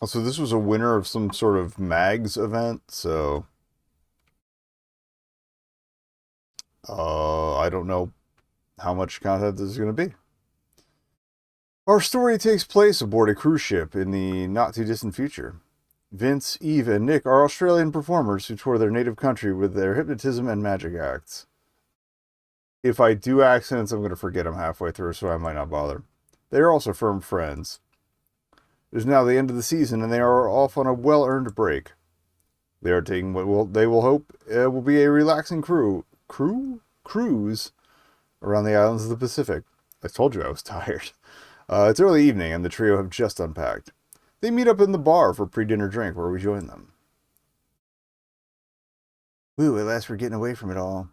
Also, this was a winner of some sort of mags event, so I don't know how much content this is going to be. Our story takes place aboard a cruise ship in the not too distant future. Vince, Eve, and Nick are Australian performers who tour their native country with their hypnotism and magic acts. If I do accents, I'm going to forget them halfway through, so I might not bother. They are also firm friends. It is now the end of the season, and they are off on a well-earned break. They are taking they will hope will be a relaxing cruise around the islands of the Pacific. I told you I was tired. It's early evening, and the trio have just unpacked. They meet up in the bar for pre-dinner drink, where we join them. Woo! At last, we're getting away from it all.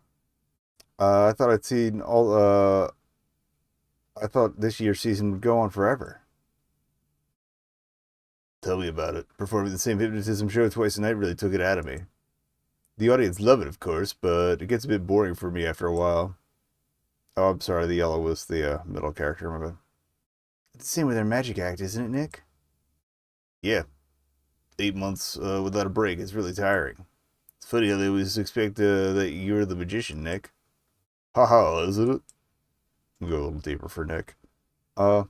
I thought I'd seen all. I thought this year's season would go on forever. Tell me about it. Performing the same hypnotism show twice a night really took it out of me. The audience love it, of course, but it gets a bit boring for me after a while. Oh, I'm sorry. The yellow was the middle character. My bad. It's the same with their magic act, isn't it, Nick? Yeah. 8 months without a break. It's really tiring. It's funny how they always expect that you're the magician, Nick. Haha, isn't it? We'll go a little deeper for Nick. Uh,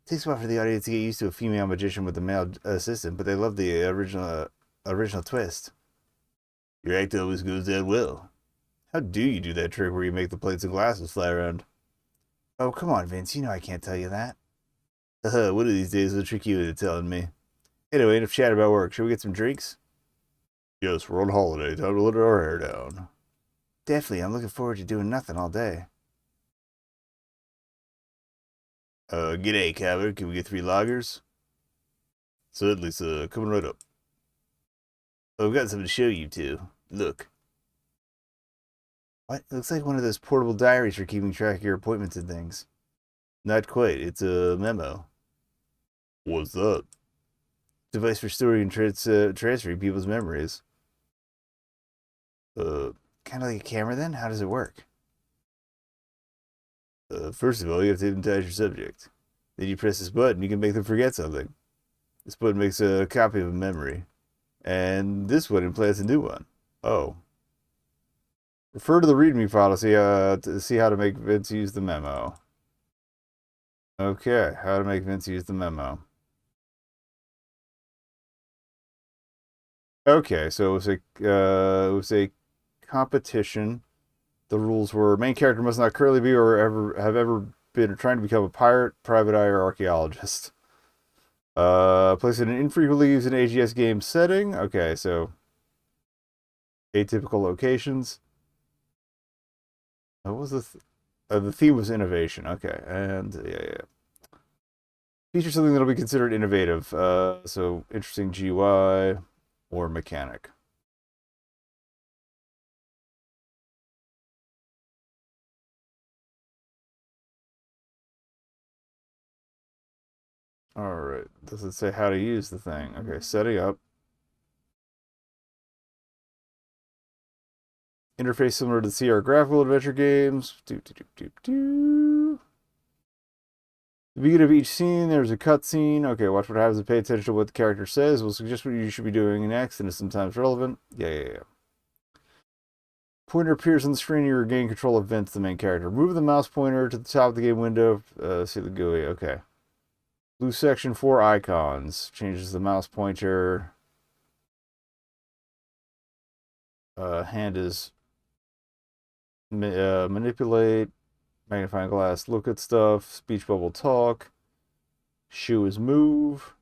Takes a while for the audience to get used to a female magician with a male assistant, but they love the original twist. Your act always goes that well. How do you do that trick where you make the plates and glasses fly around? Oh, come on, Vince. You know I can't tell you that. One of these days they'll trick you into telling me. Anyway, enough chat about work. Shall we get some drinks? Yes, we're on holiday. Time to let our hair down. Definitely. I'm looking forward to doing nothing all day. G'day, Cabot. Can we get 3 lagers? Certainly, sir. Coming right up. Oh, I've got something to show you, too. Look. What? It looks like one of those portable diaries for keeping track of your appointments and things. Not quite. It's a memo. What's that? Device for storing and transferring people's memories. Uh, Kind of like a camera then? How does it work? First of all, you have to hypnotize your subject. Then you press this button, you can make them forget something. This button makes a copy of a memory. And this one implants a new one. Oh. Refer to the README file to see how to make Vince use the memo. Okay, how to make Vince use the memo. Okay, so it was a competition. The rules were main character must not currently be or ever been trying to become a pirate, private eye, or archaeologist. Place in an infrequently used in AGS game setting. Okay, so atypical locations. What was the theme was innovation. Okay, and yeah. Feature something that'll be considered innovative. So interesting GUI or mechanic. All right. Does it say how to use the thing? Okay, setting up. Interface similar to CR graphical adventure games. The beginning of each scene, there's a cutscene. Okay, watch what happens and pay attention to what the character says. We'll suggest what you should be doing next, and is sometimes relevant. Yeah. Pointer appears on the screen. You regain control of Vince, the main character. Move the mouse pointer to the top of the game window. See the GUI. Okay. Blue section for icons. Changes the mouse pointer. Hand is manipulate. Magnifying glass, look at stuff. Speech bubble, talk. Shoe is move.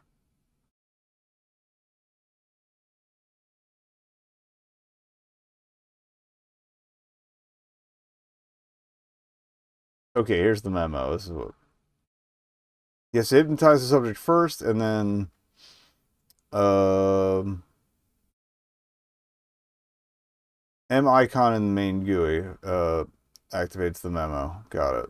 Okay, here's the memo. This is what. Yes, hypnotize the subject first, and then M icon in the main GUI activates the memo. Got it.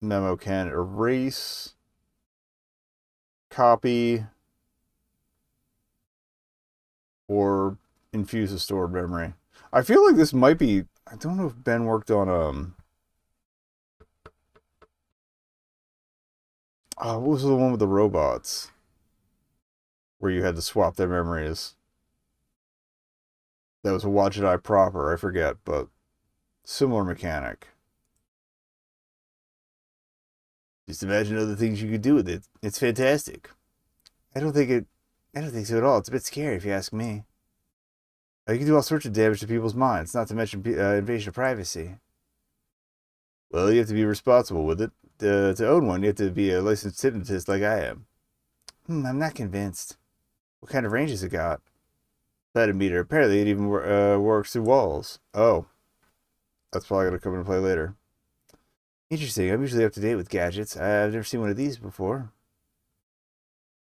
Memo can erase, copy, or infuse a stored memory. I feel like this might be. I don't know if Ben worked on What was the one with the robots? Where you had to swap their memories. That was a Wadjet-Eye proper, I forget, but similar mechanic. Just imagine other things you could do with it. It's fantastic. I don't think it. I don't think so at all. It's a bit scary if you ask me. You can do all sorts of damage to people's minds, not to mention invasion of privacy. Well, you have to be responsible with it. To own one, you have to be a licensed hypnotist like I am. I'm not convinced. What kind of range has it got? Meter. Apparently, it even works through walls. Oh, that's probably going to come into play later. Interesting. I'm usually up to date with gadgets. I've never seen one of these before.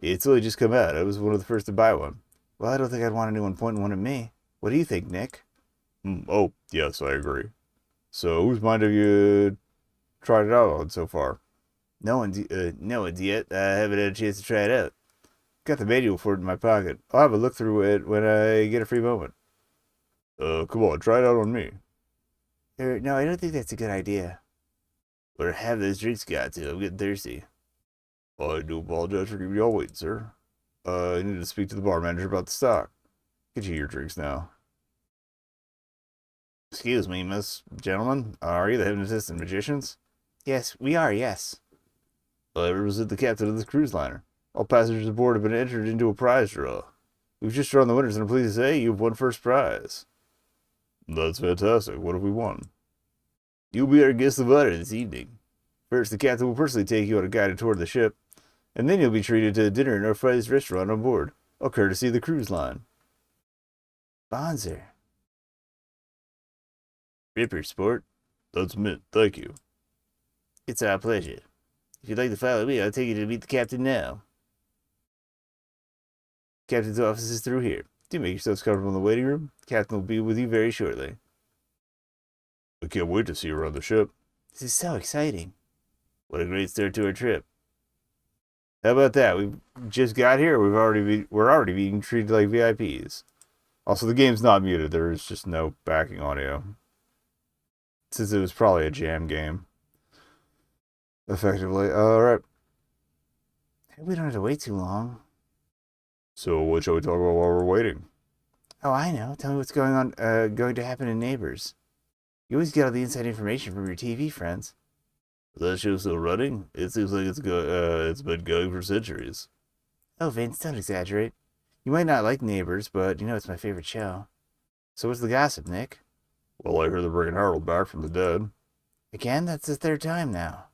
It's only just come out. I was one of the first to buy one. Well, I don't think I'd want anyone pointing one at me. What do you think, Nick? Oh, yes, I agree. So, whose mind have you tried it out on so far? No one's yet. I haven't had a chance to try it out. Got the manual for it in my pocket. I'll have a look through it when I get a free moment. Come on, try it out on me. No, I don't think that's a good idea. Or have those drinks got to. I'm getting thirsty. I do apologize for keeping you all waiting, sir. I need to speak to the bar manager about the stock. Get you your drinks now. Excuse me, miss, gentlemen. Are you the hypnotists and magicians? Yes, we are, yes. I represent the captain of this cruise liner. All passengers aboard have been entered into a prize draw. We've just drawn the winners, and I'm pleased to say you've won first prize. That's fantastic. What have we won? You'll be our guest of honor this evening. First, the captain will personally take you on a guided tour of the ship, and then you'll be treated to dinner in our finest restaurant on board, all courtesy of the cruise line. Bonzer. Ripper, sport. That's mint. Thank you. It's our pleasure. If you'd like to follow me, I'll take you to meet the captain now. Captain's office is through here. Do make yourselves comfortable in the waiting room. The captain will be with you very shortly. I can't wait to see you around the ship. This is so exciting. What a great start to our trip. How about that? We've just got here. We're already being treated like VIPs. Also, the game's not muted. There is just no backing audio. Since it was probably a jam game. Effectively. Alright. We don't have to wait too long. So what shall we talk about while we're waiting? Oh, I know. Tell me what's going to happen in Neighbors. You always get all the inside information from your TV friends. Is that show still running? It seems like it's been going for centuries. Oh, Vince, don't exaggerate. You might not like Neighbors, but you know it's my favorite show. So what's the gossip, Nick? Well, I heard they're bringing Harold back from the dead. Again? That's the third time now.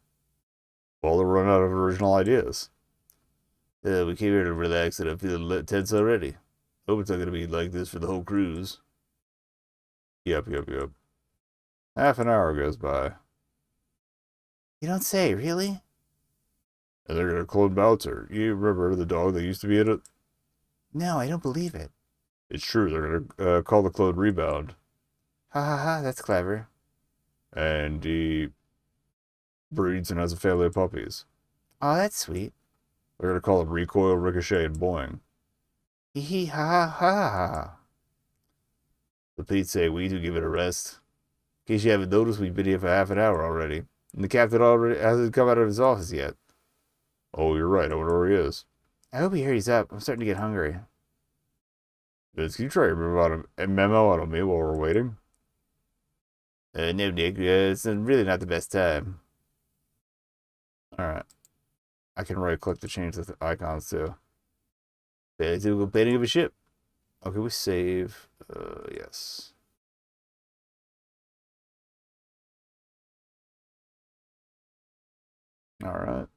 Well, they're running out of original ideas. We came here to relax and I'm feeling tense already. Hope it's not going to be like this for the whole cruise. Yep. Half an hour goes by. You don't say, really? And they're going to clone Bouncer. You remember the dog that used to be in it? No, I don't believe it. It's true. They're going to call the clone Rebound. Ha, that's clever. And he breeds and has a family of puppies. Oh, that's sweet. They're going to call it Recoil, Ricochet, and Boing. Hee ha. But Pete say we need to give it a rest. In case you haven't noticed, we've been here for half an hour already. And the captain already hasn't come out of his office yet. Oh, you're right. I wonder where he is. I hope he hurries up. I'm starting to get hungry. Vince, can you try a memo out of me while we're waiting? No, Nick. It's really not the best time. Alright. I can right-click to change the icons, too. Typical painting of a ship. Okay, we save. Yes. Alright.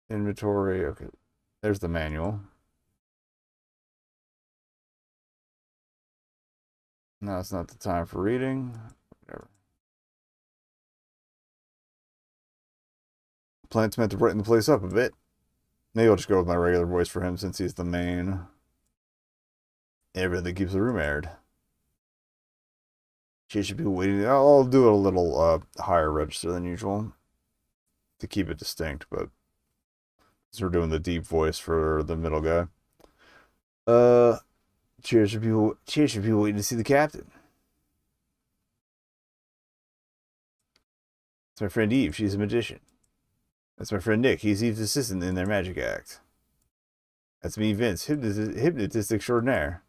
Inventory. Okay. There's the manual. Now it's not the time for reading. Whatever. Plan's meant to brighten the place up a bit. Maybe I'll just go with my regular voice for him since he's the main. Everything keeps the room aired. She should be waiting. I'll do it a little higher register than usual to keep it distinct, but since we're doing the deep voice for the middle guy. Cheers for people waiting to see the captain. That's my friend Eve. She's a magician. That's my friend Nick. He's Eve's assistant in their magic act. That's me, Vince, hypnotist extraordinaire.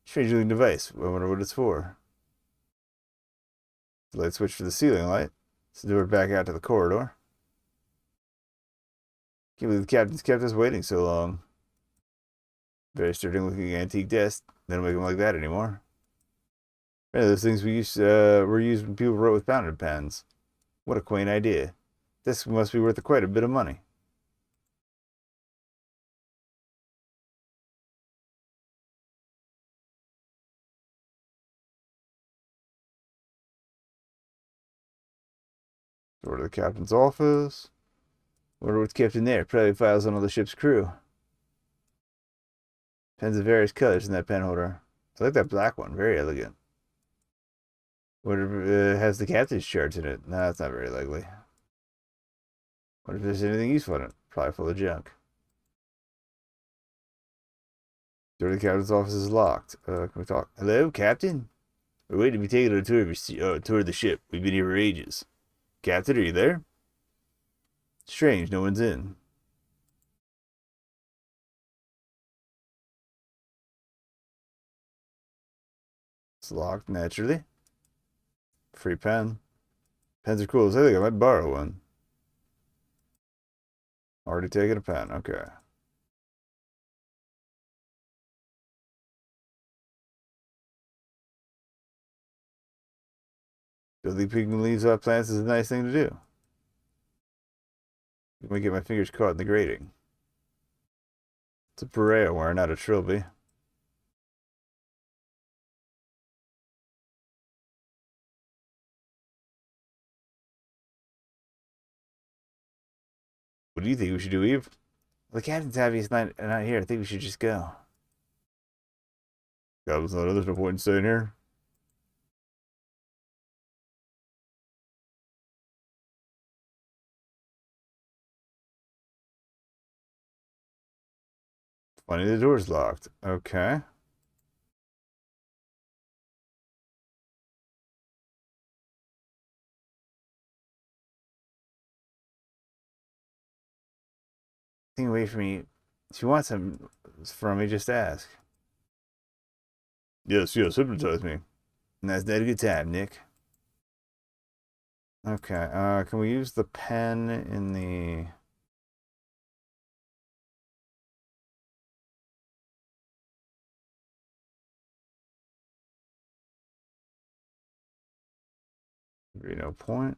Strange looking device. I wonder what it's for. The light switch for the ceiling light. It's the door back out to the corridor. Can't believe the captain's kept us waiting so long. Very sturdy looking antique desk. They don't make them like that anymore. Those things were used when people wrote with fountain pens. What a quaint idea. This must be worth quite a bit of money. Door to the captain's office. Wonder what's kept in there. Probably files on all the ship's crew. Pens of various colors in that pen holder. I like that black one. Very elegant. What has the captain's charts in it? No, that's not very likely. What if there's anything useful in it? Probably full of junk. Door to the captain's office is locked. Can we talk? Hello, Captain? We're waiting to be taken on a tour of the ship. We've been here for ages. Captain, are you there? Strange, no one's in. It's locked, naturally. Free pen. Pens are cool. I think I might borrow one. Already taken a pen. Okay. Building picking leaves off plants is a nice thing to do. I might get my fingers caught in the grating. It's a pareo wire, not a trilby. What do you think we should do, Eve? Well, the captain's happy he's not here. I think we should just go. There's no point in staying here. Funny the door's locked. Okay. Think away from me. If you want some from me, just ask. Yes, hypnotize me. And that's not a good time, Nick. Okay, can we use the pen in the... No point.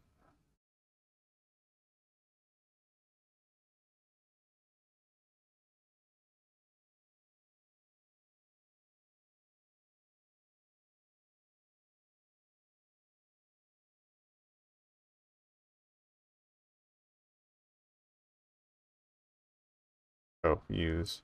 Oh, use.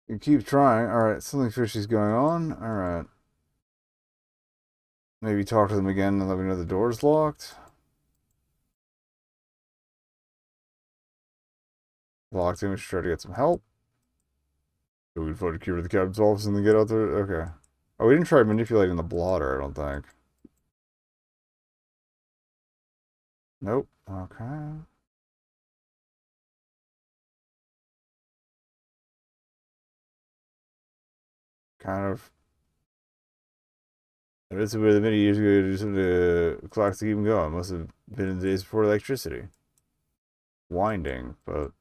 You keep trying. Alright, something fishy's going on. Alright. Maybe talk to them again and let me know the door's locked. Locked in, we should try to get some help. So we can find a cure to the captain's office and then get out there. Okay. Oh, we didn't try manipulating the blotter, I don't think. Nope. Okay. Kind of. I read somewhere many years ago to do some clocks to keep them going. Must have been in the days before electricity. Winding, but...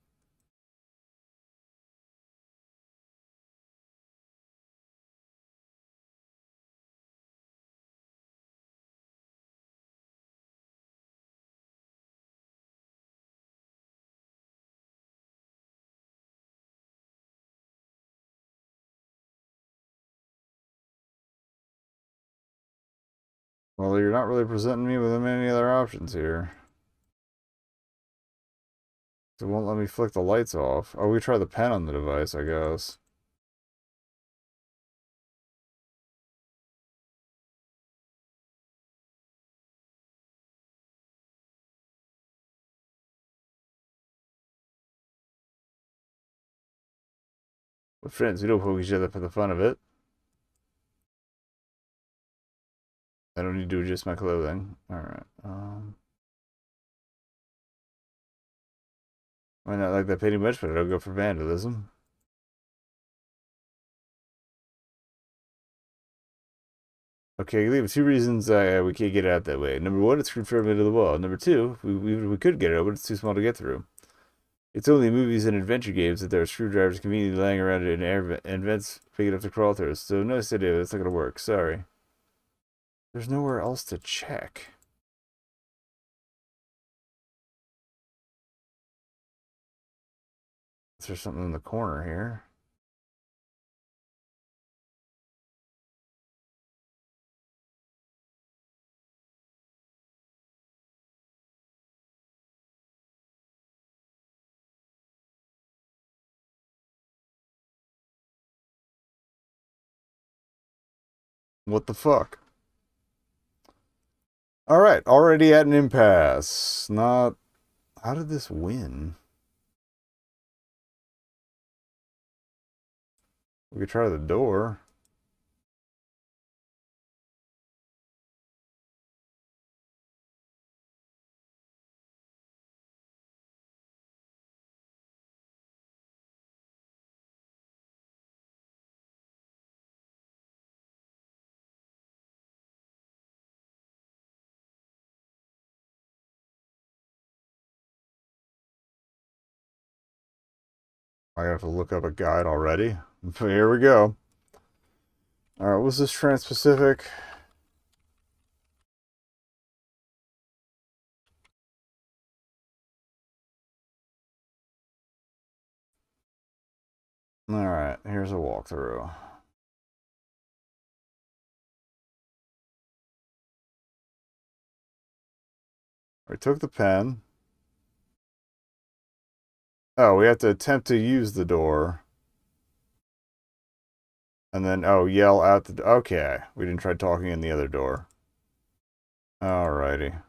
Well, you're not really presenting me with many other options here. It won't let me flick the lights off. Oh, we try the pen on the device, I guess. We're friends. We don't poke each other for the fun of it. I don't need to adjust my clothing. Alright. Might not like that painting much, but I don't go for vandalism. Okay, leave 2 reasons we can't get it out that way. Number 1, it's screwed firmly into the wall. Number 2, we could get it out, but it's too small to get through. It's only in movies and adventure games that there are screwdrivers conveniently lying around in vents big enough to crawl through. So no idea, it's not gonna work. Sorry. There's nowhere else to check. There's something in the corner here. What the fuck? Alright, already at an impasse. Not... How did this win? We could try the door. I have to look up a guide already. Here we go. Alright, what's this Trance-Pacific? Alright, here's a walkthrough. We took the pen. Oh, we have to attempt to use the door. And then, oh, yell out the... Okay, we didn't try talking in the other door. Alrighty.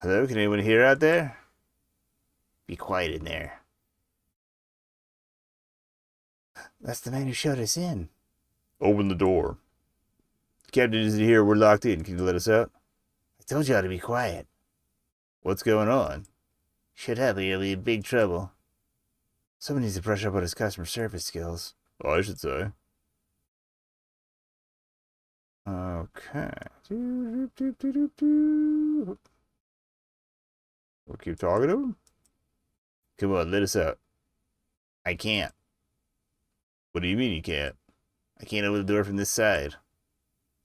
Hello, can anyone hear out there? Be quiet in there. That's the man who showed us in. Open the door. Captain isn't here, we're locked in. Can you let us out? I told y'all to be quiet. What's going on? Shut up or you'll be in big trouble. Someone needs to brush up on his customer service skills. Oh, I should say. Okay. We'll keep talking to him. Come on, let us out. I can't. What do you mean you can't? I can't open the door from this side.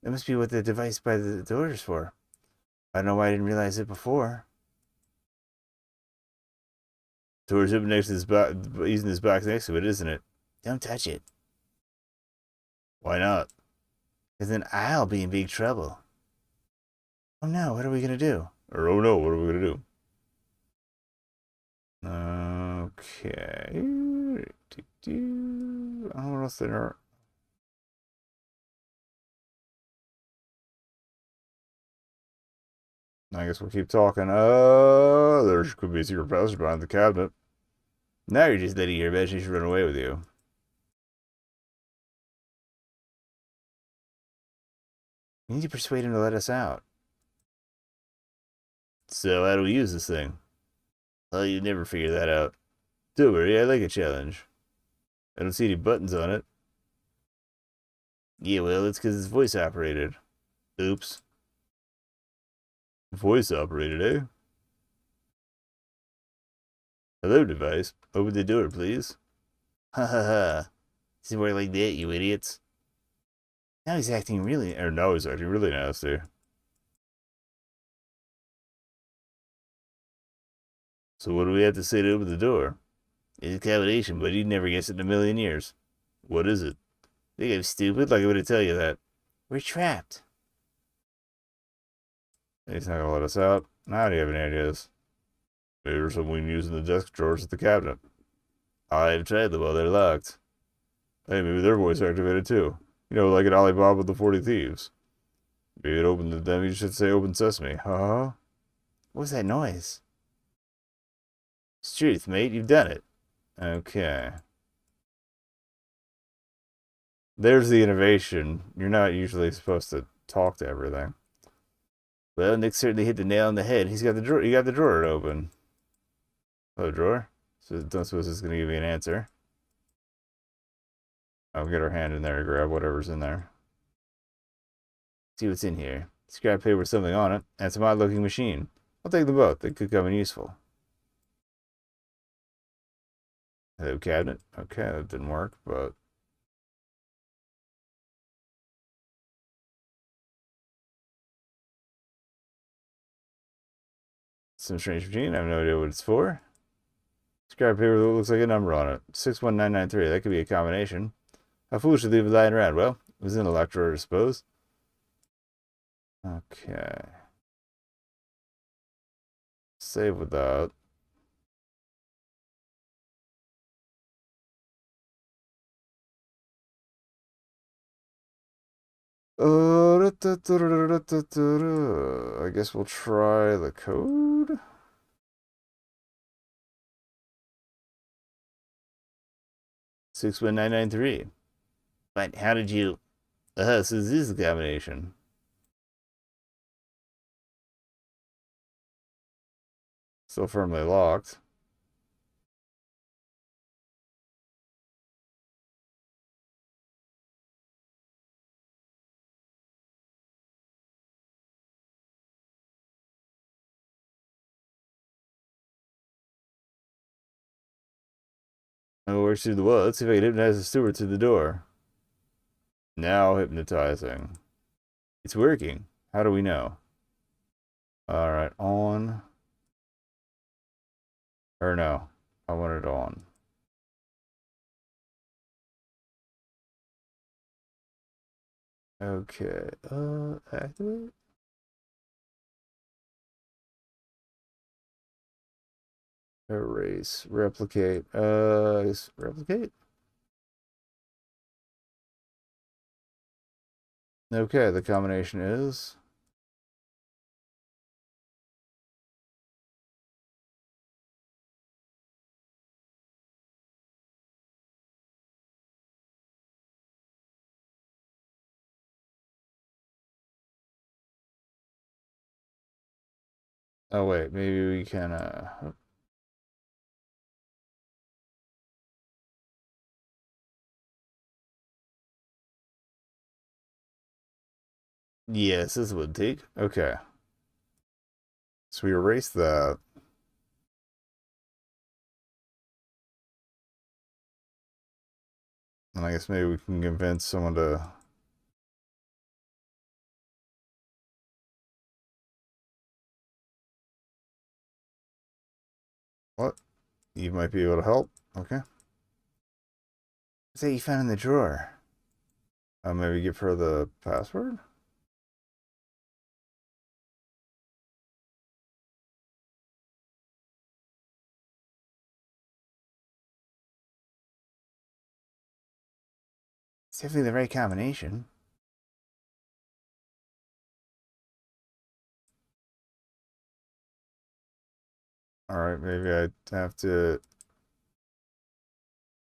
That must be what the device by the door is for. I don't know why I didn't realize it before. Door's open next to this box, using this box next to it, isn't it? Don't touch it. Why not? Because then I'll be in big trouble. Oh no, what are we gonna do? Or oh no, what are we gonna do? Okay. I don't know what else there are. I guess we'll keep talking. There could be a secret passage behind the cabinet. Now you're just letting your imagination run away with you. We need to persuade him to let us out. So how do we use this thing? Well, you never figure that out. Don't worry, I like a challenge. I don't see any buttons on it. Yeah, well, it's because it's voice operated. Oops. Voice operated, eh? Hello, device. Open the door, please. Ha ha ha. Doesn't work like that, you idiots. Now he's acting really nasty. So what do we have to say to open the door? It's a combination, but he never gets it in a million years. What is it? Think I'm stupid? Like I would tell you that. We're trapped. He's not gonna let us out. Now do you have any ideas? Maybe there's something we can use in the desk drawers at the cabinet. I've tried them while they're locked. Hey, maybe their voice activated too. You know, like in Alibaba with the 40 Thieves. Maybe it opened to them, you should say open sesame. Huh? What was that noise? It's truth, mate. You've done it. Okay. There's the innovation. You're not usually supposed to talk to everything. Well, Nick certainly hit the nail on the head. He's got the drawer. You got the drawer open. Oh, drawer. So don't suppose it's gonna give me an answer. I'll get our hand in there to grab whatever's in there. See what's in here. Scrap paper with something on it, and some odd-looking machine. I'll take them both. They could come in useful. Hello, cabinet. Okay, that didn't work, but some strange machine. I have no idea what it's for. Scrap paper that looks like a number on it. 61993. That could be a combination. How foolish to leave it lying around. Well, it was in a locked drawer, I suppose. Okay. Save with that. I guess we'll try the code. Six 61993. But how did you... so this is the combination. Still firmly locked. Oh, where's through the wall? Let's see if I can hypnotize the steward through the door. Now hypnotizing. It's working. How do we know? Alright, on. Or no. I want it on. Okay. Activate. Erase. Replicate. Replicate? Okay, the combination is... Oh, wait. Maybe we can, Yes, this would take. Okay. So we erase that. And I guess maybe we can convince someone to... What? You might be able to help. Okay. What's that you found in the drawer? Maybe give her the password? It's definitely the right combination. Alright, maybe I have to...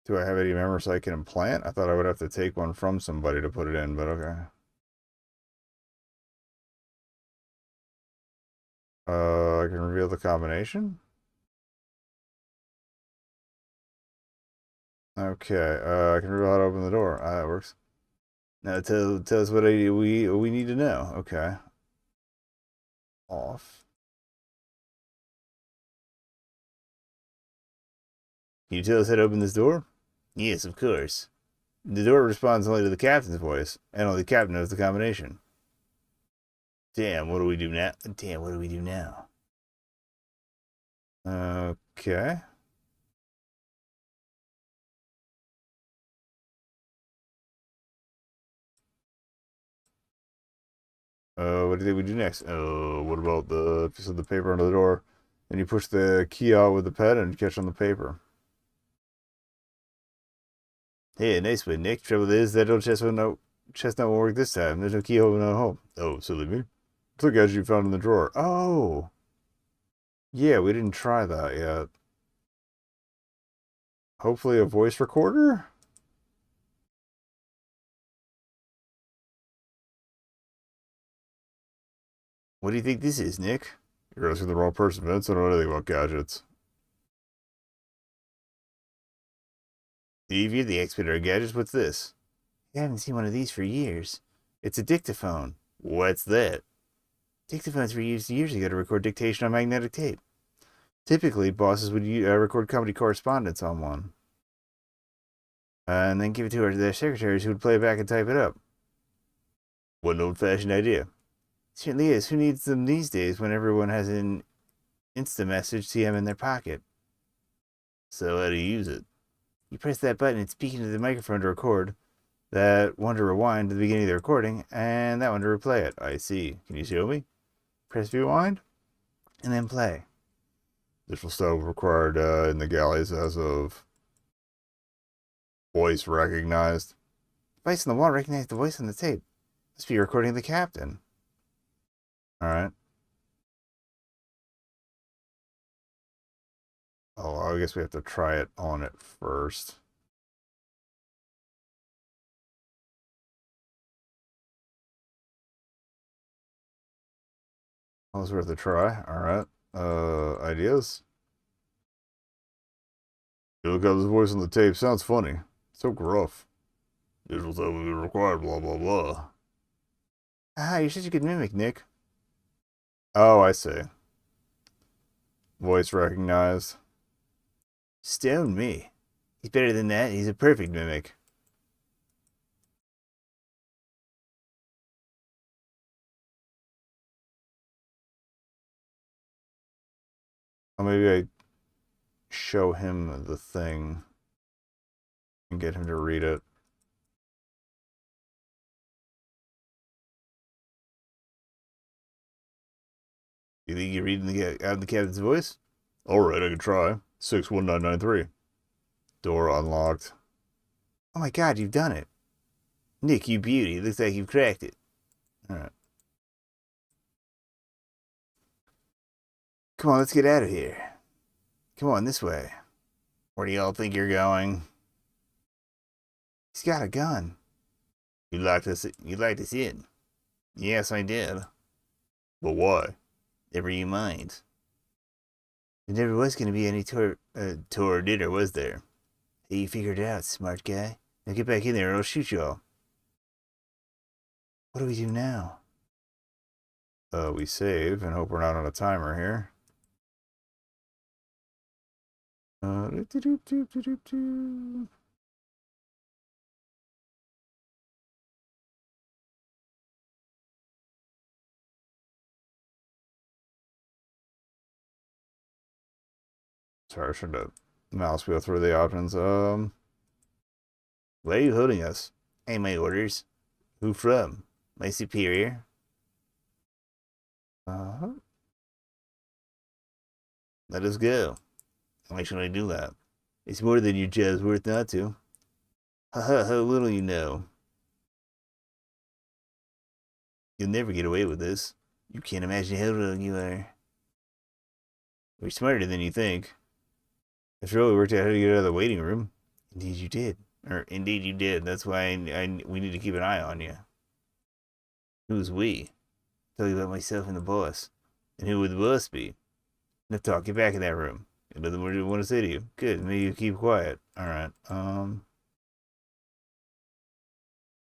Do I have any members I can implant? I thought I would have to take one from somebody to put it in, but okay. I can reveal the combination? Okay, I can reveal how to open the door. Ah, that works. Now tell us what we need to know. Okay. Off. Can you tell us how to open this door? Yes, of course. The door responds only to the captain's voice, and only the captain knows the combination. Damn, what do we do now? Damn, what do we do now? Okay. What do you think we do next? What about the paper under the door? And you push the key out with the pen and catch on the paper. Hey, nice one, Nick. Trouble is, that old chestnut won't work this time. There's no keyhole, no hole. Oh, silly me. Look as you found in the drawer. Oh! Yeah, we didn't try that yet. Hopefully a voice recorder? What do you think this is, Nick? You're asking the wrong person, Vince. I don't know anything about gadgets. Eve, you're the expert of gadgets. What's this? I haven't seen one of these for years. It's a dictaphone. What's that? Dictaphones were used years ago to record dictation on magnetic tape. Typically, bosses would record company correspondence on one. And then give it to their secretaries who would play it back and type it up. What an old-fashioned idea. It certainly is. Who needs them these days when everyone has an Insta message TM in their pocket? So how do you use it? You press that button and speak into the microphone to record, that one to rewind to the beginning of the recording, and that one to replay it. I see. Can you show me? Press rewind, and then play. This will still be required in the galleys as of voice recognized. Device on the wall recognized the voice on the tape. Must be recording the captain. Alright. Oh, I guess we have to try it on it first. That was worth a try. Alright. Ideas? You look up this voice on the tape. Sounds funny. So gruff. Visuals that will be required, blah, blah, blah. Ah, you're such a good mimic, Nick. Oh, I see. Voice recognized. Stone me. He's better than that. He's a perfect mimic. Or maybe I show him the thing and get him to read it. You think you're reading out in the captain's voice? Alright, I can try. 61993. Door unlocked. Oh my god, you've done it. Nick, you beauty. Looks like you've cracked it. Alright. Come on, let's get out of here. Come on, this way. Where do y'all think you're going? He's got a gun. You locked us in. Yes, I did. But why? Never you mind. There never was going to be any tour dinner, was there? Hey, you figured it out, smart guy. Now get back in there or I'll shoot y'all. What do we do now? We save and hope we're not on a timer here. Sorry, I should have mouse wheel through the options. Where are you holding us? Hey, my orders. Who from? My superior? Uh-huh. Let us go. Why should I do that? It's more than your job's worth not to. Haha, how little you know. You'll never get away with this. You can't imagine how wrong you are. We're smarter than you think. After all, we worked out how to get out of the waiting room. Indeed you did. Or, indeed you did. That's why we need to keep an eye on you. Who's we? Tell you about myself and the boss. And who would the boss be? Enough talk. Get back in that room. Got nothing more to want to say to you. Good. Maybe you keep quiet. Alright.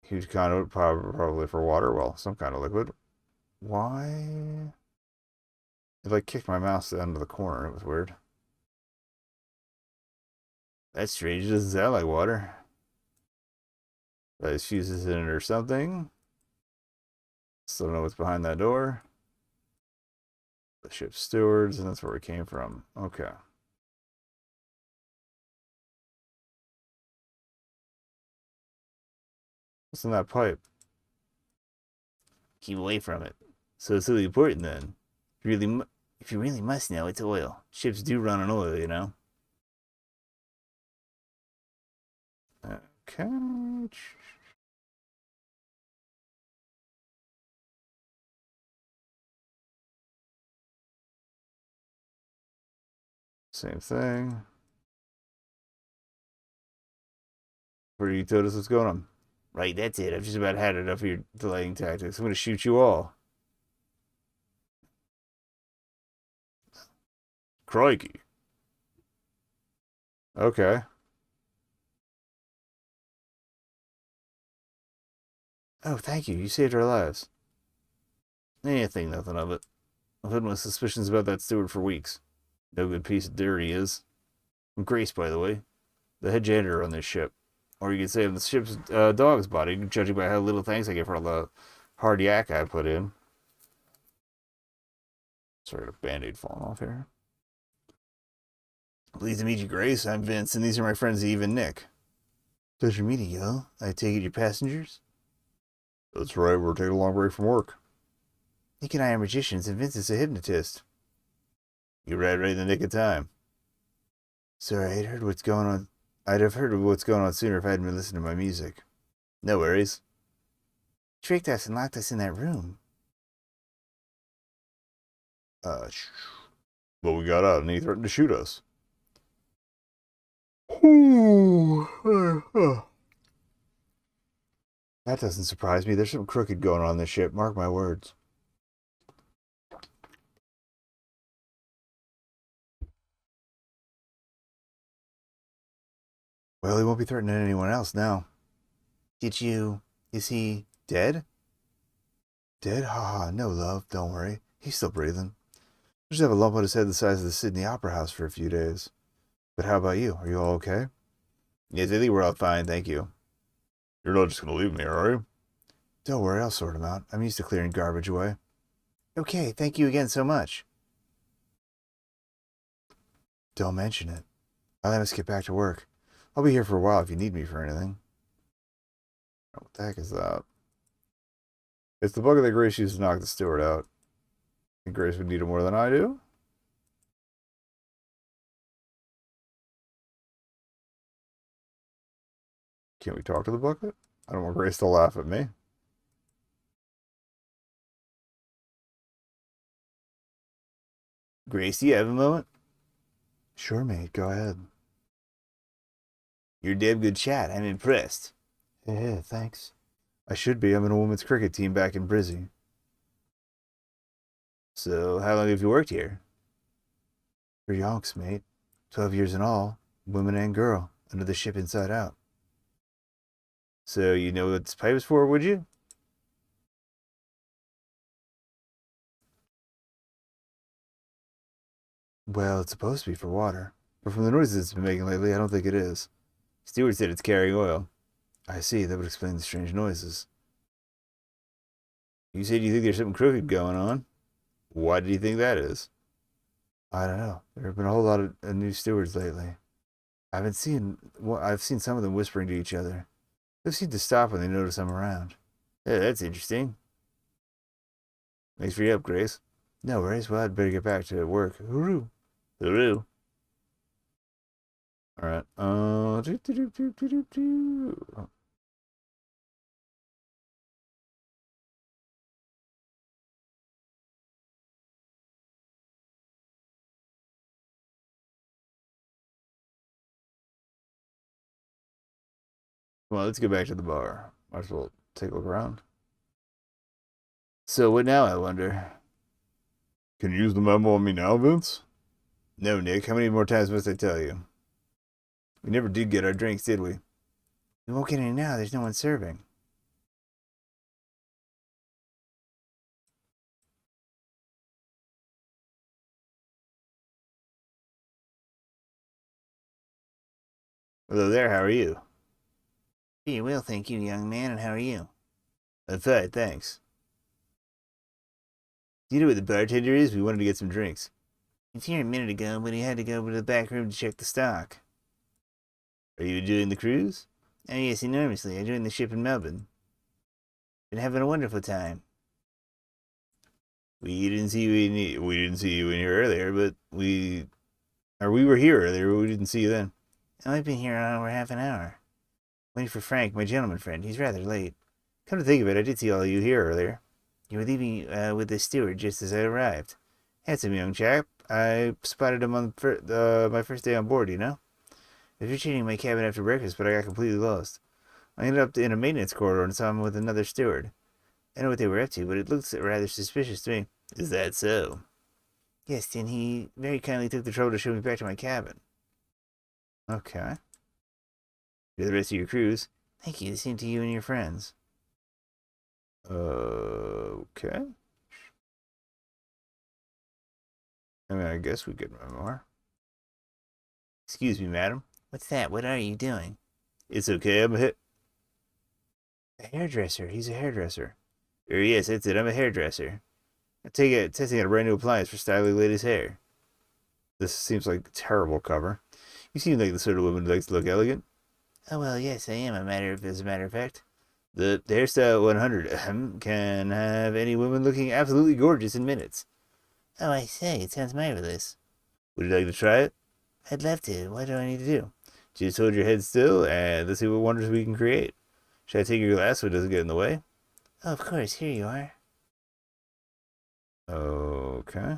Huge conduit, probably for water. Well, some kind of liquid. Why? It like kicked my mouse to the end of the corner. It was weird. That's strange. It doesn't sound like water. There's fuses in it or something. Still don't know what's behind that door. The ship's stewards, and that's where we came from. Okay. What's in that pipe? Keep away from it. So it's really important then. If you really must know, it's oil. Ships do run on oil, you know. Okay. Same thing. Where you told us what's going on. Right, that's it. I've just about had enough of your delaying tactics. I'm going to shoot you all. Crikey. Okay. Oh, thank you. You saved our lives. I think nothing of it. I've had my suspicions about that steward for weeks. No good piece of dirt he is. I'm Grace, by the way. The head janitor on this ship. Or you could say I'm the ship's dog's body, judging by how little thanks I get for all the hard yak I put in. Sorry, a band-aid falling off here. Pleased to meet you, Grace. I'm Vince, and these are my friends Eve and Nick. Pleasure meeting you all. I take it you're passengers? That's right, we're taking a long break from work. Nick and I are magicians, and Vince is a hypnotist. You arrived right in the nick of time. Sorry, I'd heard what's going on. I'd have heard of what's going on sooner if I hadn't been listening to my music. No worries. Tricked us and locked us in that room. But we got out and he threatened to shoot us. That doesn't surprise me. There's something crooked going on this ship. Mark my words. Well, he won't be threatening anyone else now. Is he dead? Dead? Haha, no love, don't worry. He's still breathing. Just have a lump on his head the size of the Sydney Opera House for a few days. But how about you? Are you all okay? Yes, I think we're all fine, thank you. You're not just going to leave me, are you? Don't worry, I'll sort him out. I'm used to clearing garbage away. Okay, thank you again so much. Don't mention it. I'll let us get back to work. I'll be here for a while if you need me for anything. What the heck is that? It's the bucket that Grace used to knock the steward out. Think Grace would need it more than I do? Can't we talk to the bucket? I don't want Grace to laugh at me. Grace, do you have a moment? Sure, mate. Go ahead. You're a damn good shot. I'm impressed. Yeah, thanks. I should be. I'm in a women's cricket team back in Brizzy. So, how long have you worked here? For yonks, mate. 12 years in all. Woman and girl. Under the ship inside out. So, you know what this pipe is for, would you? Well, it's supposed to be for water. But from the noises it's been making lately, I don't think it is. Steward said it's carrying oil. I see. That would explain the strange noises. You said you think there's something crooked going on. Why do you think that is? I don't know. There have been a whole lot of new stewards lately. I've seen some of them whispering to each other. They've seemed to stop when they notice I'm around. Yeah, that's interesting. Thanks for your help, Grace. No worries. Well, I'd better get back to work. Hooroo. Hooroo. Alright. Well, let's get back to the bar. Might as well take a look around. So what now, I wonder? Can you use the memo on me now, Vince? No, Nick. How many more times must I tell you? We never did get our drinks, did we? We won't get any now. There's no one serving. Hello there. How are you? Pretty well, thank you, young man. And how are you? I'm fine, thanks. Do you know where the bartender is? We wanted to get some drinks. He's here a minute ago, but he had to go to the back room to check the stock. Are you enjoying the cruise? Oh yes, enormously. I joined the ship in Melbourne. Been having a wonderful time. We didn't see you in here earlier, but we were here earlier, but we didn't see you then. Oh, I've been here over half an hour. Waiting for Frank, my gentleman friend. He's rather late. Come to think of it, I did see all of you here earlier. You were leaving with the steward just as I arrived. Handsome young chap. I spotted him on my first day on board, you know? I was reaching my cabin after breakfast, but I got completely lost. I ended up in a maintenance corridor and saw him with another steward. I know what they were up to, but it looks rather suspicious to me. Is that so? Yes, and he very kindly took the trouble to show me back to my cabin. Okay. For the rest of your cruise, thank you. The same to you and your friends. Okay. I mean, I guess we could run more. Excuse me, madam. What's that? What are you doing? It's okay. A hairdresser. He's a hairdresser. Yes, that's it. I'm a hairdresser. Testing out a brand new appliance for styling ladies' hair. This seems like a terrible cover. You seem like the sort of woman who likes to look elegant. Oh, well, yes, I am, as a matter of fact. The hairstyle 100 can have any woman looking absolutely gorgeous in minutes. Oh, I say, it sounds marvelous. Would you like to try it? I'd love to. What do I need to do? Just hold your head still and let's see what wonders we can create. Should I take your glass so it doesn't get in the way? Oh, of course. Here you are. Okay.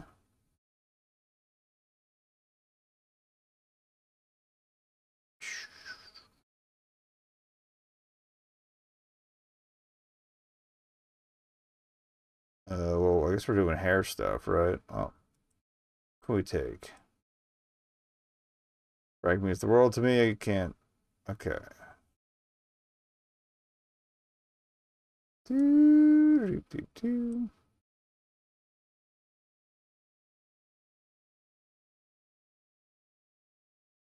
Well, I guess we're doing hair stuff, right? Oh, what can we take? Frank means the world to me. I can't. Okay.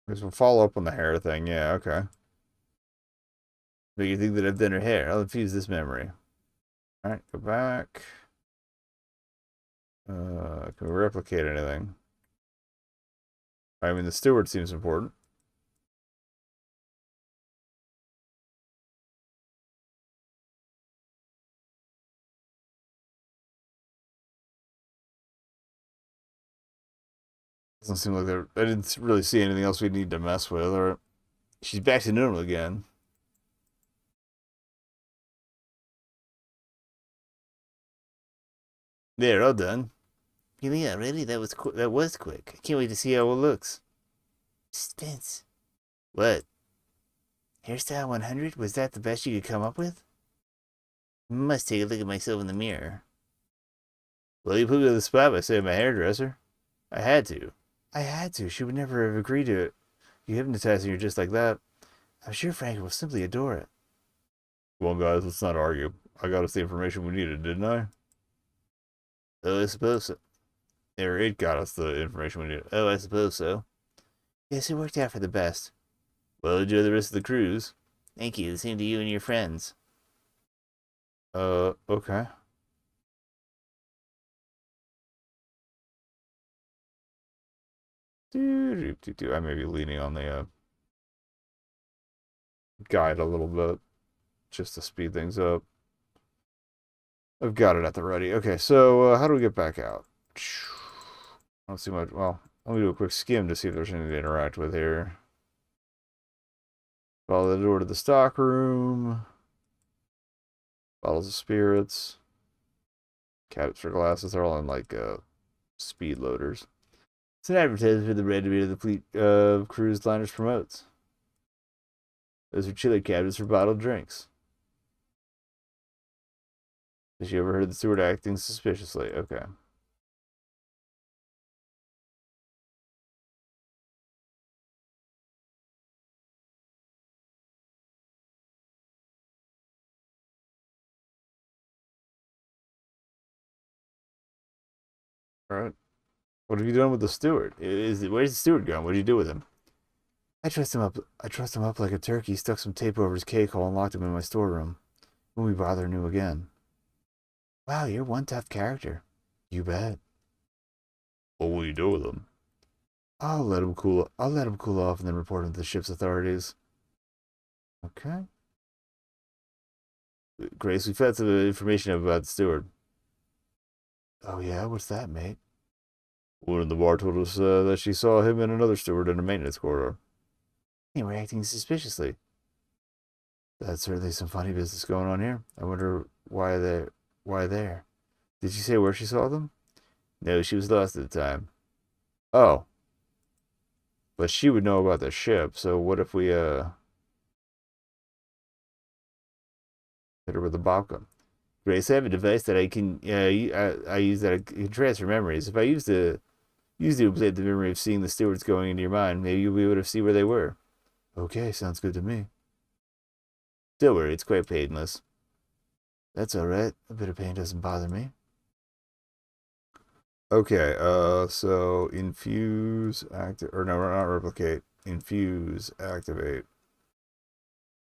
Guess we'll follow up on the hair thing. Yeah, okay. Make you think that I've done her hair. I'll infuse this memory. Alright, go back. Can we replicate anything? I mean, the steward seems important. Doesn't seem like there. I didn't really see anything else we need to mess with. Or she's back to normal again. There, all done. Really, already? That was quick. I can't wait to see how it looks. Suspense. What? Hairstyle 100? Was that the best you could come up with? Must take a look at myself in the mirror. Well, you put me on the spot by saying I'm a hairdresser. I had to. I had to. She would never have agreed to it. You hypnotizing her just like that. I'm sure Frank will simply adore it. Well, guys, let's not argue. I got us the information we needed, didn't I? Oh, I suppose so. Or it got us the information we needed. Oh, I suppose so. Yes, it worked out for the best. Well, enjoy the rest of the cruise. Thank you. The same to you and your friends. Okay. I may be leaning on the guide a little bit just to speed things up. I've got it at the ready. Okay, so how do we get back out? I don't see much. Well, let me do a quick skim to see if there's anything to interact with here. Follow the door to the stock room. Bottles of spirits. Cabinets for glasses. They're all in like speed loaders. It's an advertisement for the red to be the fleet of cruise liners promotes. Those are chiller cabinets for bottled drinks. Has you ever heard of the steward acting suspiciously? Okay. All right. What have you done with the steward? Where's the steward gone? What did you do with him? I trussed him up. I trussed him up like a turkey. Stuck some tape over his cake hole and locked him in my storeroom. When we bother knew again. Wow, you're one tough character. You bet. What will you do with him? I'll let him cool. I'll let him cool off and then report him to the ship's authorities. Okay. Grace, we've had some information about the steward. Oh yeah, what's that, mate? One in the bar told us that she saw him and another steward in a maintenance corridor. They were acting suspiciously. That's certainly some funny business going on here. I wonder why there. Did she say where she saw them? No, she was lost at the time. Oh. But she would know about the ship, so what if we Hit her with a babka. Grace, I have a device that I can I use that I can transfer memories. If I use to implant the memory of seeing the stewards going into your mind, maybe you'll be able to see where they were. Okay, sounds good to me. Don't worry, it's quite painless. That's alright. A bit of pain doesn't bother me. Okay, so infuse, activate, or no, not replicate. Infuse, activate.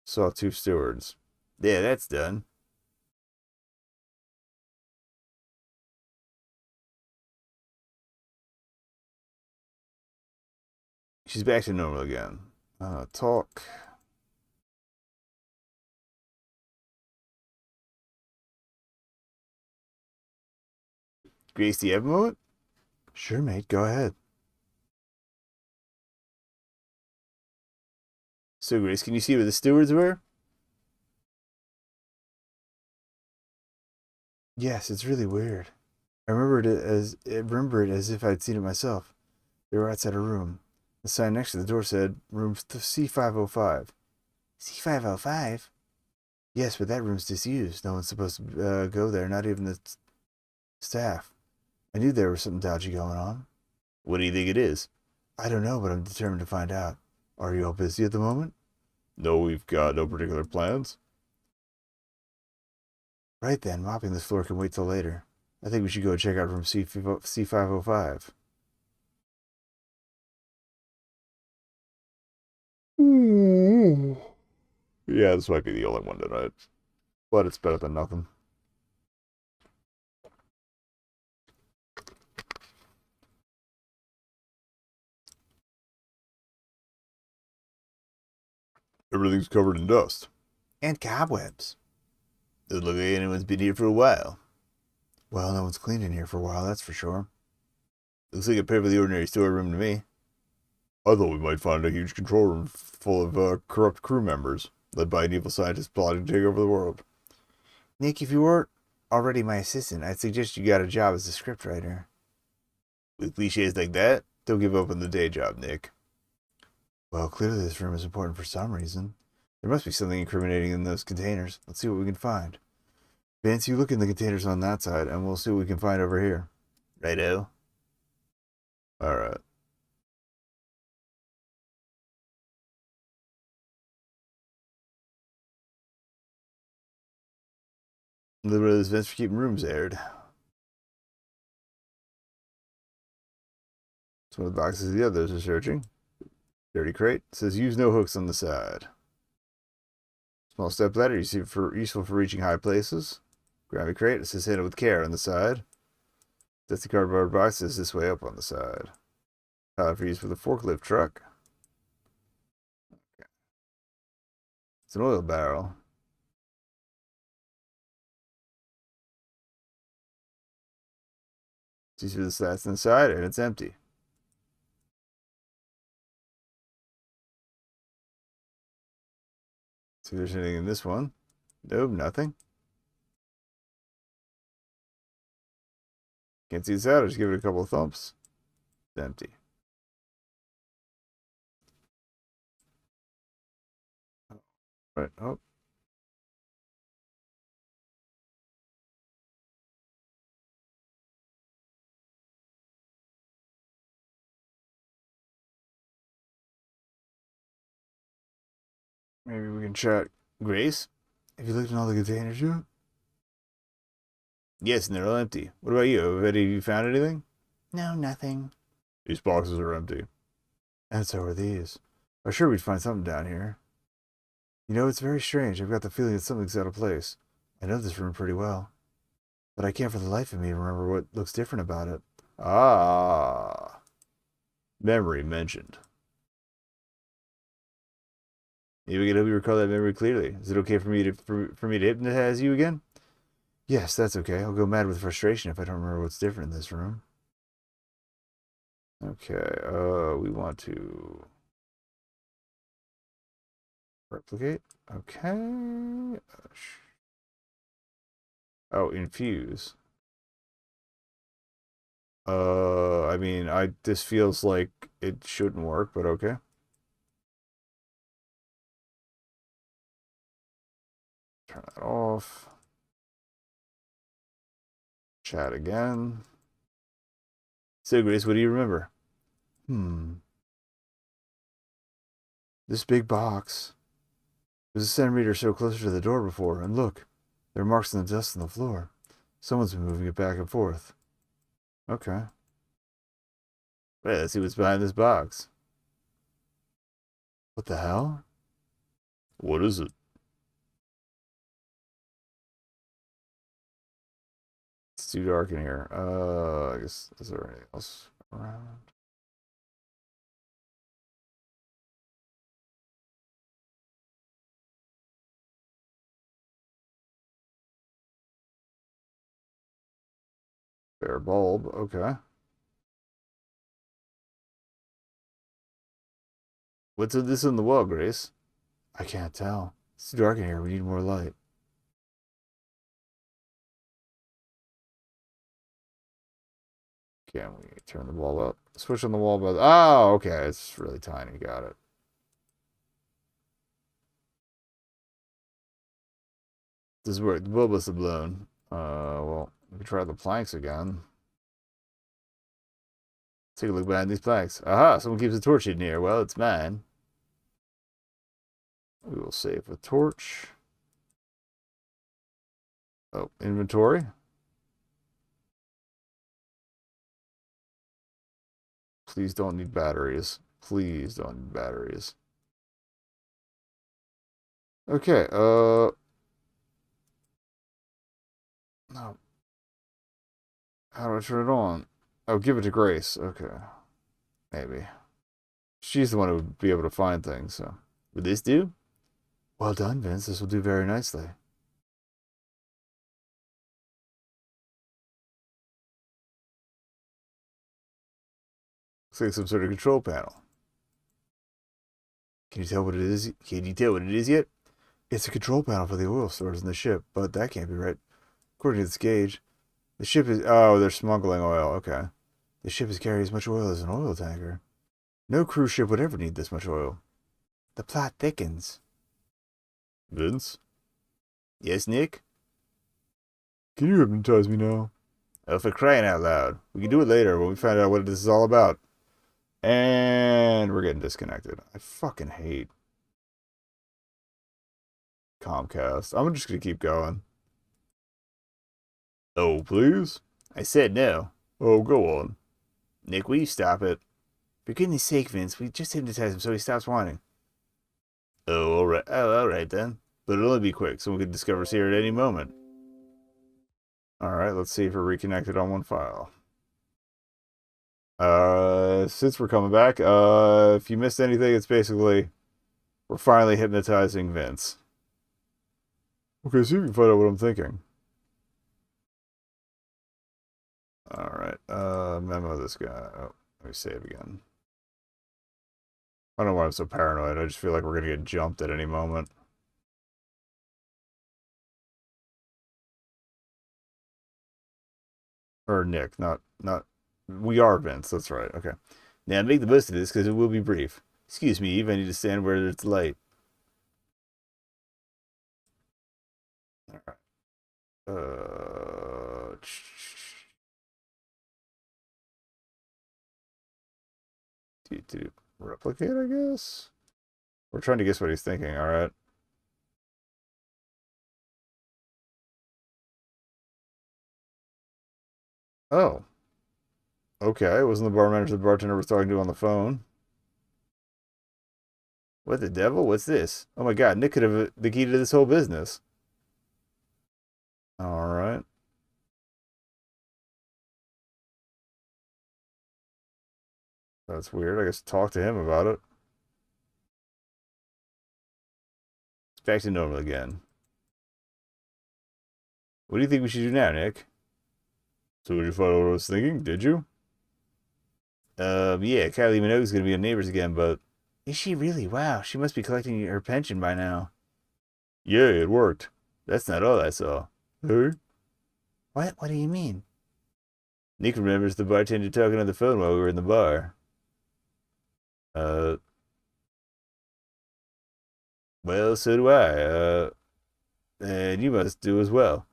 Saw 2 stewards. Yeah, that's done. She's back to normal again. Talk. Grace, do you have a moment? Sure, mate. Go ahead. So, Grace, can you see where the stewards were? Yes, it's really weird. I remember it as if I'd seen it myself. They were outside a room. The sign next to the door said room C505. C505? Yes, but that room's disused. No one's supposed to go there, not even the staff. I knew there was something dodgy going on. What do you think it is? I don't know, but I'm determined to find out. Are you all busy at the moment? No, we've got no particular plans. Right then, mopping this floor can wait till later. I think we should go check out room C505. Ooh. Yeah, this might be the only one tonight. But it's better than nothing. Everything's covered in dust. And cobwebs. Doesn't look like anyone's been here for a while. Well, no one's cleaned in here for a while, that's for sure. Looks like a perfectly ordinary storeroom to me. I thought we might find a huge control room full of corrupt crew members, led by an evil scientist plotting to take over the world. Nick, if you weren't already my assistant, I'd suggest you got a job as a scriptwriter. With cliches like that, don't give up on the day job, Nick. Well, clearly this room is important for some reason. There must be something incriminating in those containers. Let's see what we can find. Vance, you look in the containers on that side, and we'll see what we can find over here. Righto. Alright. A little bit of this vents for keeping rooms aired. It's one of the boxes the others are searching. Dirty crate. It says use no hooks on the side. Small step ladder, useful for reaching high places. Gravity crate. It says handle with care on the side. Dusty cardboard box is this way up on the side. Pallet for use for the forklift truck. Okay. It's an oil barrel. It's for the slats inside, and it's empty. See if there's anything in this one. Nope, nothing. Can't see this out, just give it a couple of thumps. It's empty. Right, oh. Maybe we can chat. Grace, have you looked in all the containers yet? Yes, and they're all empty. What about you? Have any of you found anything? No, nothing. These boxes are empty. And so are these. I'm sure we'd find something down here. You know, it's very strange. I've got the feeling that something's out of place. I know this room pretty well. But I can't for the life of me remember what looks different about it. Ah. Memory mentioned. Maybe we can help you recall that memory clearly. Is it okay for me to hypnotize you again? Yes, that's okay. I'll go mad with frustration if I don't remember what's different in this room. Okay, we want to replicate. Okay. Oh, infuse. I mean, this feels like it shouldn't work, but okay. Turn that off. Chat again. So, Grace, what do you remember? This big box. It was a centimeter or so closer to the door before, and look, there are marks in the dust on the floor. Someone's been moving it back and forth. Okay. Wait, let's see what's behind this box. What the hell? What is it? It's too dark in here. I guess, is there anything else around? Bare bulb, okay. What's this in the wall, Grace? I can't tell. It's too dark in here. We need more light. Can we turn the wall up? Switch on the wall by the... Oh, okay. It's really tiny. Got it. This is where the bulb must have blown. Well, we can try the planks again. Take a look behind these planks. Aha! Someone keeps a torch in here. Well, it's mine. We will save a torch. Oh, inventory. Please don't need batteries. Please don't need batteries. Okay, no. How do I turn it on? Oh, give it to Grace. Okay. Maybe. She's the one who would be able to find things, so. Would this do? Well done, Vince. This will do very nicely. Looks like some sort of control panel. Can you tell what it is? Can you tell what it is yet? It's a control panel for the oil stores in the ship, but that can't be right. According to this gauge, the ship is... Oh, they're smuggling oil. Okay. The ship is carrying as much oil as an oil tanker. No cruise ship would ever need this much oil. The plot thickens. Vince? Yes, Nick? Can you hypnotize me now? Oh, for crying out loud. We can do it later when we find out what this is all about. And we're getting disconnected. I fucking hate Comcast. I'm just gonna keep going. Oh, please? I said no. Oh, go on. Nick, will you stop it? For goodness sake, Vince, we just hypnotized him so he stops whining. Oh, alright. Oh, alright then. But it'll only be quick. Someone could discover us here at any moment. Alright, let's see if we're reconnected on one file. Since we're coming back, if you missed anything, it's basically we're finally hypnotizing Vince. Okay, so you can find out what I'm thinking. Alright, memo this guy. Oh, let me save again. I don't know why I'm so paranoid. I just feel like we're gonna get jumped at any moment. Or Nick, not... We are Vince, that's right, okay. Now make the most of this, because it will be brief. Excuse me, Eve, I need to stand where it's light. Alright. To replicate, I guess? We're trying to guess what he's thinking, alright. Oh. Okay, it wasn't the bar manager the bartender was talking to on the phone. What the devil? What's this? Oh my god, Nick could have the key to this whole business. Alright. That's weird. I guess talk to him about it. It's back to normal again. What do you think we should do now, Nick? So did you find out what I was thinking? Did you? Yeah, Kylie Minogue's gonna be in Neighbors again, but... Is she really? Wow, she must be collecting her pension by now. Yeah, it worked. That's not all I saw. Hey? What? What do you mean? Nick remembers the bartender talking on the phone while we were in the bar. Well, so do I. and you must do as well.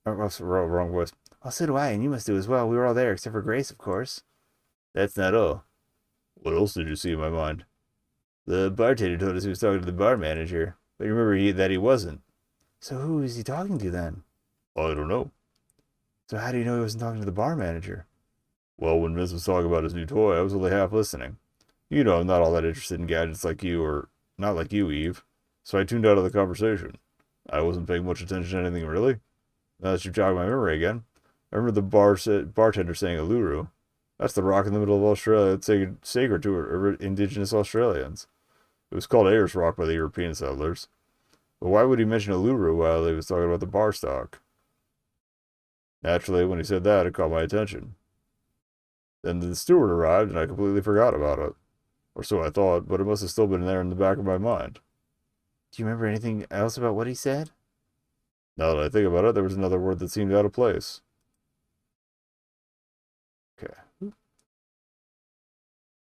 Oh, wrong voice. Oh, so do I, and you must do as well. We were all there, except for Grace, of course. That's not all. What else did you see in my mind? The bartender told us he was talking to the bar manager, but you remember that he wasn't. So who is he talking to then? I don't know. So how do you know he wasn't talking to the bar manager? Well, when Vince was talking about his new toy, I was only half listening. You know, I'm not all that interested in gadgets like you, or not like you, Eve. So I tuned out of the conversation. I wasn't paying much attention to anything really. Now that you've jogged my memory again, I remember the bartender saying Uluru. That's the rock in the middle of Australia that's sacred to indigenous Australians. It was called Ayers Rock by the European settlers. But why would he mention Uluru while he was talking about the bar stock? Naturally, when he said that, it caught my attention. Then the steward arrived, and I completely forgot about it. Or so I thought, but it must have still been there in the back of my mind. Do you remember anything else about what he said? Now that I think about it, there was another word that seemed out of place. Okay.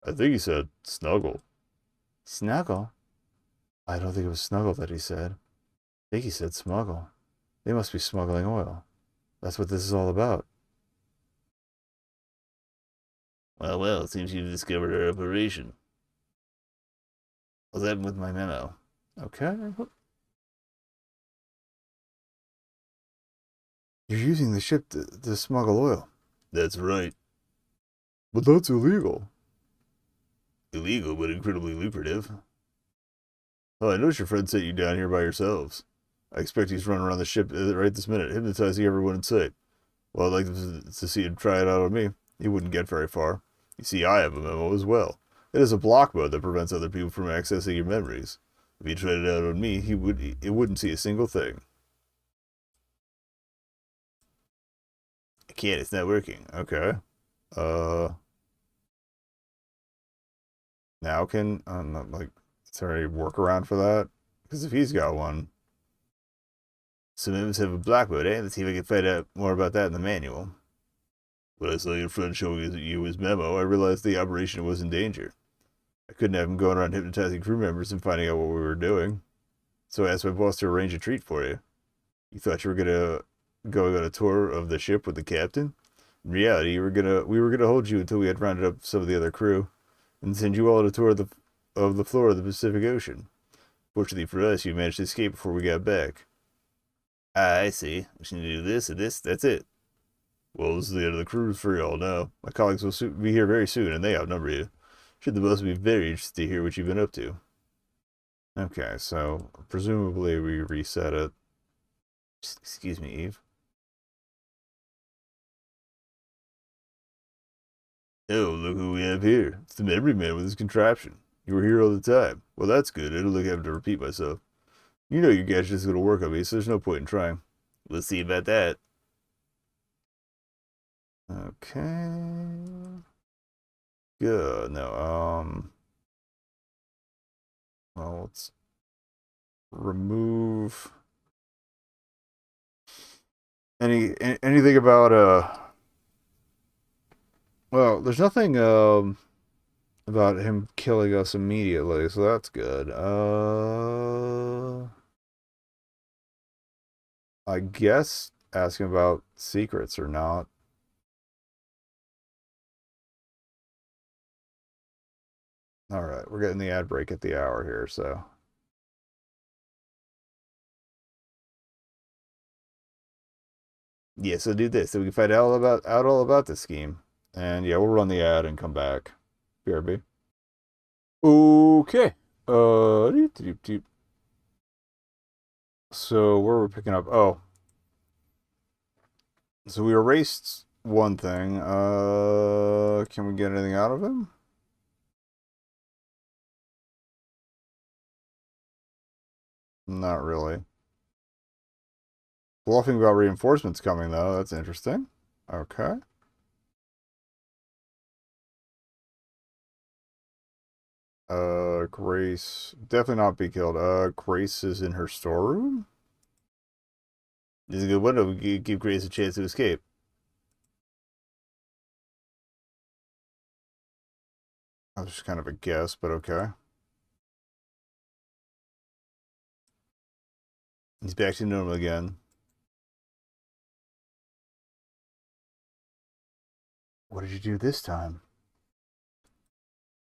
I think he said snuggle. Snuggle? I don't think it was snuggle that he said. I think he said smuggle. They must be smuggling oil. That's what this is all about. Well, it seems you've discovered our operation. What's happened with my memo? Okay. You're using the ship to smuggle oil. That's right. But that's illegal. Illegal, but incredibly lucrative. Oh, I noticed your friend sent you down here by yourselves. I expect he's running around the ship right this minute, hypnotizing everyone in sight. Well, I'd like to see him try it out on me. He wouldn't get very far. You see, I have a memo as well. It is a block mode that prevents other people from accessing your memories. If he tried it out on me, it wouldn't see a single thing. I can't, it's not working. Okay. Now can, not like, is there any workaround for that? Because if he's got one. Some members have a block mode, eh? Let's see if I can find out more about that in the manual. When I saw your friend showing you his memo, I realized the operation was in danger. I couldn't have him going around hypnotizing crew members and finding out what we were doing. So I asked my boss to arrange a treat for you. You thought you were gonna go on a tour of the ship with the captain? In reality, we were gonna hold you until we had rounded up some of the other crew, and send you all on a tour of the floor of the Pacific Ocean. Fortunately for us, you managed to escape before we got back. Ah, I see. We should do this and this. That's it. Well, this is the end of the cruise for y'all now. My colleagues will be here very soon, and they outnumber you. Should the boss be very interested to hear what you've been up to. Okay, so presumably we reset it. Excuse me, Eve. Oh, look who we have here. It's the memory man with his contraption. You were here all the time. Well, that's good. I don't like having to repeat myself. You know your gadget is going to work on me, so there's no point in trying. We'll see about that. Okay. Good. No, well, let's remove anything about well, there's nothing about him killing us immediately, so that's good. I guess asking about secrets or not. All right, we're getting the ad break at the hour here, so. Yeah, so do this so we can find out all about this scheme. And yeah, we'll run the ad and come back. BRB. Okay. So where we're picking up? Oh, so we erased one thing. Can we get anything out of him? Not really. Bluffing about reinforcements coming though. That's interesting. Okay. Grace definitely not be killed. Grace is in her storeroom. This is a good window. We give Grace a chance to escape. That was just kind of a guess, but okay. He's back to normal again. What did you do this time?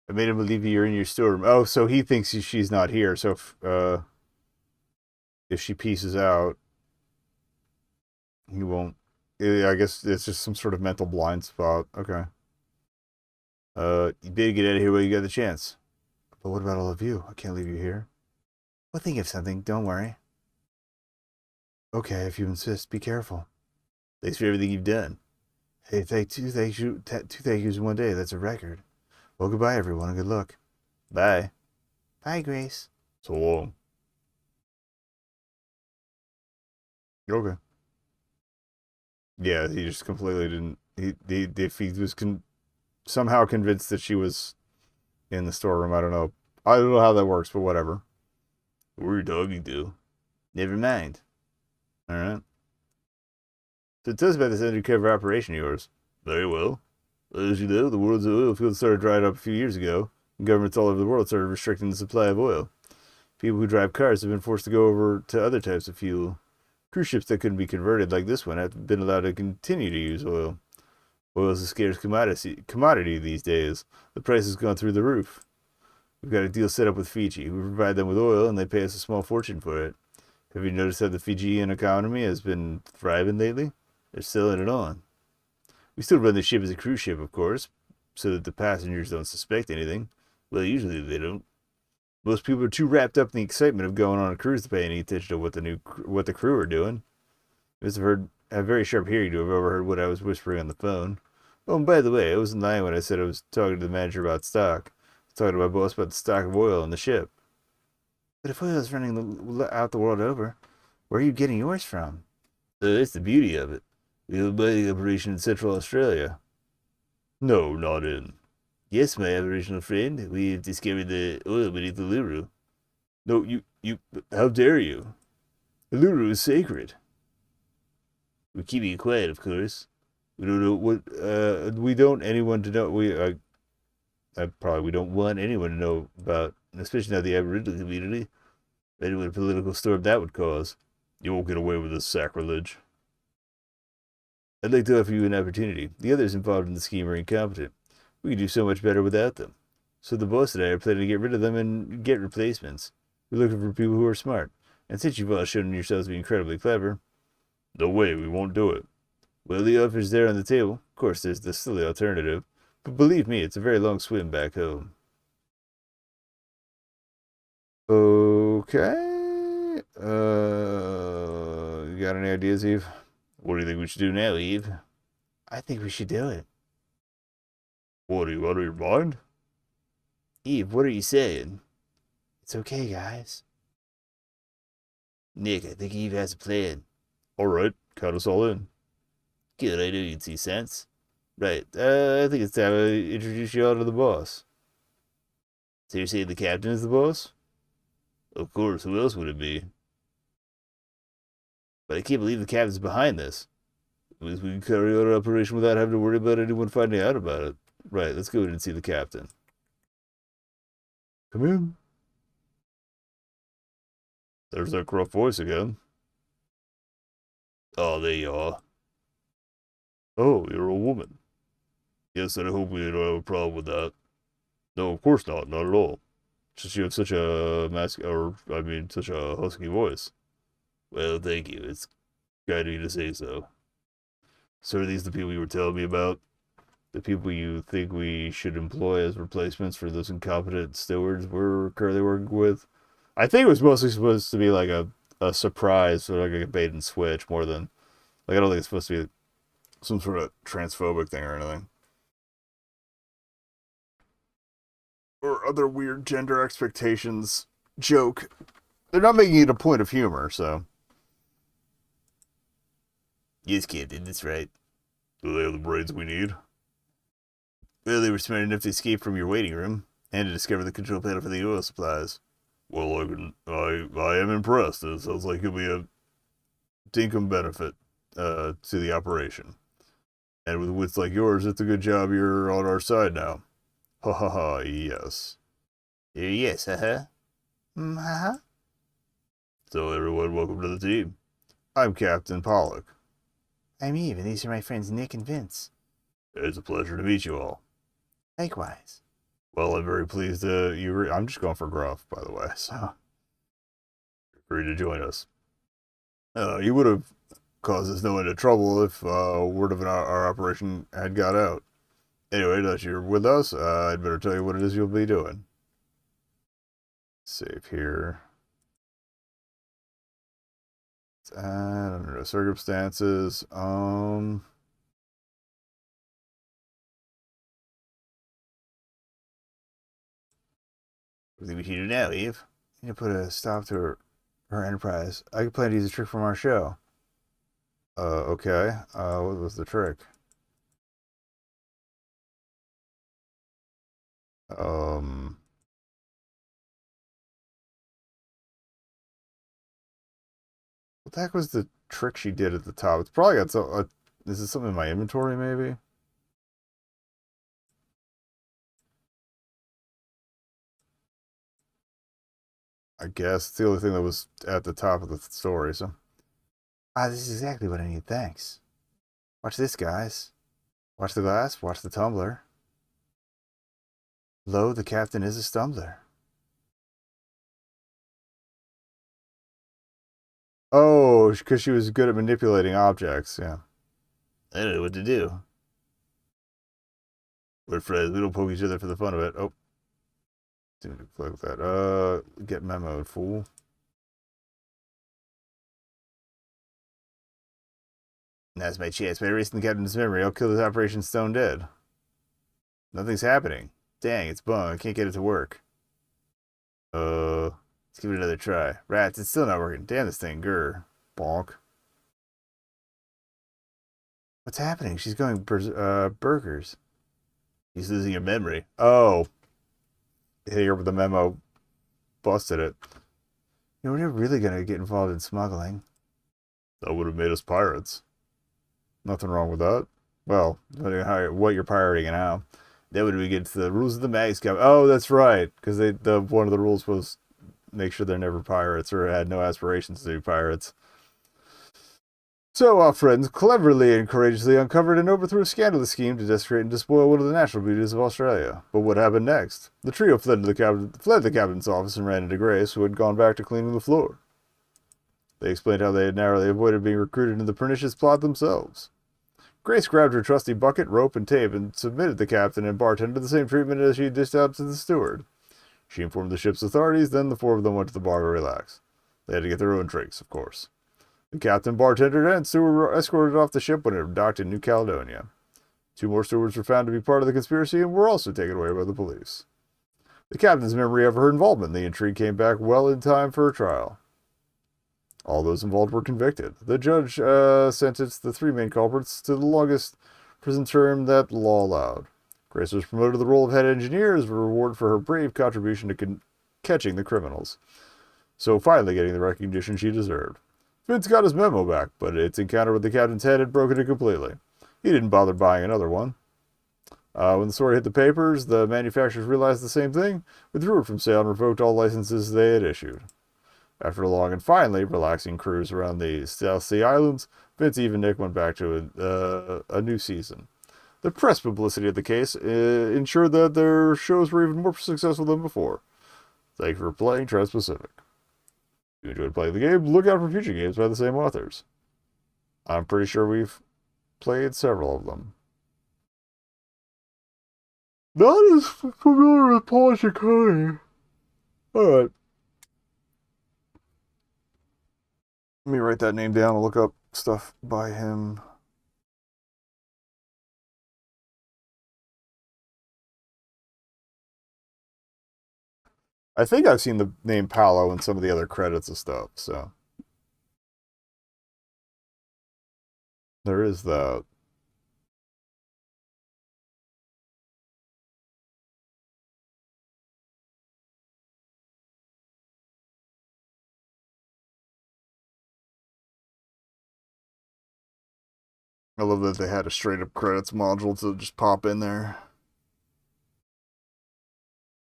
I made him believe you're in your storeroom. Oh, so he thinks she's not here. So if she pieces out, he won't. I guess it's just some sort of mental blind spot. Okay. You better get out of here while you got the chance. But what about all of you? I can't leave you here. We'll think of something. Don't worry. Okay, if you insist, be careful. Thanks for everything you've done. Hey, two thank yous in one day. That's a record. Well, goodbye, everyone, and good luck. Bye. Bye, Grace. So long. Okay. Yeah, he just completely didn't. If he was somehow convinced that she was in the storeroom, I don't know. I don't know how that works, but whatever. Who are you talking to? Never mind. All right. So tell us about this undercover operation of yours. Very well. As you know, the world's oil field started drying up a few years ago, and governments all over the world started restricting the supply of oil. People who drive cars have been forced to go over to other types of fuel. Cruise ships that couldn't be converted, like this one, have been allowed to continue to use oil. Oil is a scarce commodity these days. The price has gone through the roof. We've got a deal set up with Fiji. We provide them with oil, and they pay us a small fortune for it. Have you noticed how the Fijian economy has been thriving lately? They're selling it on. We still run the ship as a cruise ship, of course, so that the passengers don't suspect anything. Well, usually they don't. Most people are too wrapped up in the excitement of going on a cruise to pay any attention to what the crew are doing. I must have very sharp hearing to have overheard what I was whispering on the phone. Oh, and by the way, I wasn't lying when I said I was talking to the manager about stock. I was talking to my boss about the stock of oil on the ship. But if oil is running out the world over, where are you getting yours from? That's the beauty of it. We have a mining operation in Central Australia. No, not in. Yes, my Aboriginal friend, we've discovered the oil beneath the Uluru. No, how dare you? The Uluru is sacred. We're keeping it quiet, of course. We don't know what, we don't anyone to know, we don't want anyone to know about, especially not the Aboriginal community, any political storm that would cause. You won't get away with this sacrilege. I'd like to offer you an opportunity. The others involved in the scheme are incompetent. We could do so much better without them. So the boss and I are planning to get rid of them and get replacements. We're looking for people who are smart. And since you've all shown yourselves to be incredibly clever, no way, we won't do it. Well, the offer's there on the table. Of course, there's the silly alternative. But believe me, it's a very long swim back home. Okay. You got any ideas, Eve? What do you think we should do now, Eve? I think we should do it. What, are you out of your mind? Eve, what are you saying? It's okay, guys. Nick, I think Eve has a plan. Alright, count us all in. Good, I knew you'd see sense. Right, I think it's time to introduce you all to the boss. So you're saying the captain is the boss? Of course, who else would it be? But I can't believe the captain's behind this. At least we can carry out our operation without having to worry about anyone finding out about it. Right, let's go in and see the captain. Come in. There's that gruff voice again. Oh, there you are. Oh, you're a woman. Yes, and I hope we don't have a problem with that. No, of course not, not at all. Just you have such a such a husky voice. Well, thank you. It's kind of you to say so. So are these the people you were telling me about? The people you think we should employ as replacements for those incompetent stewards we're currently working with? I think it was mostly supposed to be like a surprise, or like a bait and switch, more than like I don't think it's supposed to be some sort of transphobic thing or anything. Or other weird gender expectations joke. They're not making it a point of humor, so. Yes, Captain, that's right. Do they have the brains we need? Well, they were smart enough to escape from your waiting room and to discover the control panel for the oil supplies. Well, I am impressed. It sounds like it'll be a dinkum benefit to the operation. And with wits like yours, it's a good job you're on our side now. Ha ha ha, yes. Yes, uh-huh. Ha-ha. So everyone, welcome to the team. I'm Captain Pollock. I'm Eve, and these are my friends Nick and Vince. It's a pleasure to meet you all. Likewise. Well, I'm very pleased I'm just going for Gruff, by the way, so free to join us. You would have caused us no end of trouble if word of our operation had got out. Anyway, that you're with us, I'd better tell you what it is you'll be doing. Save here. Under no circumstances. What do we do now, Eve? You need to put a stop to her enterprise. I could plan to use a trick from our show. Okay. What was the trick? What the heck was the trick she did at the top? It's probably got some. Is it something in my inventory, maybe? I guess it's the only thing that was at the top of the story, so. This is exactly what I need, thanks. Watch this, guys. Watch the glass, watch the tumbler. Lo, the captain is a stumbler. Oh, because she was good at manipulating objects, yeah. I don't know what to do. We're friends, we don't poke each other for the fun of it. Oh. Didn't play with that. Get memoed, fool. That's my chance. By erasing the captain's memory, I'll kill this operation stone dead. Nothing's happening. Dang, it's bung. I can't get it to work. Let's give it another try. Rats, it's still not working. Damn this thing, grr. Bonk. What's happening? She's going burgers. She's losing her memory. Oh. Hitting her with the memo busted it. You know, we're really gonna get involved in smuggling. That would have made us pirates. Nothing wrong with that. Well, depending on what you're pirating and how. That would be against the rules of the Mags Cup. Oh, that's right. Because one of the rules was make sure they're never pirates or had no aspirations to be pirates. So our friends cleverly and courageously uncovered and overthrew a scandalous scheme to desecrate and despoil one of the natural beauties of Australia. But what happened next? The trio fled the captain's office and ran into Grace, who had gone back to cleaning the floor. They explained how they had narrowly avoided being recruited into the pernicious plot themselves. Grace grabbed her trusty bucket, rope, and tape and submitted the captain and bartender the same treatment as she had dished out to the steward. She informed the ship's authorities, then the four of them went to the bar to relax. They had to get their own drinks, of course. The captain, bartender, and steward were escorted off the ship when it docked in New Caledonia. 2 more stewards were found to be part of the conspiracy and were also taken away by the police. The captain's memory of her involvement in the intrigue came back well in time for a trial. All those involved were convicted. The judge sentenced the 3 main culprits to the longest prison term that the law allowed. Grace was promoted to the role of head engineer as a reward for her brave contribution to catching the criminals. So finally getting the recognition she deserved. Vince got his memo back, but its encounter with the captain's head had broken it completely. He didn't bother buying another one. When the story hit the papers, the manufacturers realized the same thing, withdrew it from sale, and revoked all licenses they had issued. After a long and finally relaxing cruise around the South Sea Islands, Vince, Eve, and Nick went back to a new season. The press publicity of the case ensured that their shows were even more successful than before. Thank you for playing Trance-Pacific. If you enjoyed playing the game, look out for future games by the same authors. I'm pretty sure we've played several of them. Not as familiar with Paul Ciccone. Alright. Let me write that name down and look up stuff by him. I think I've seen the name Paolo in some of the other credits and stuff, so. There is that. I love that they had a straight up credits module to just pop in there.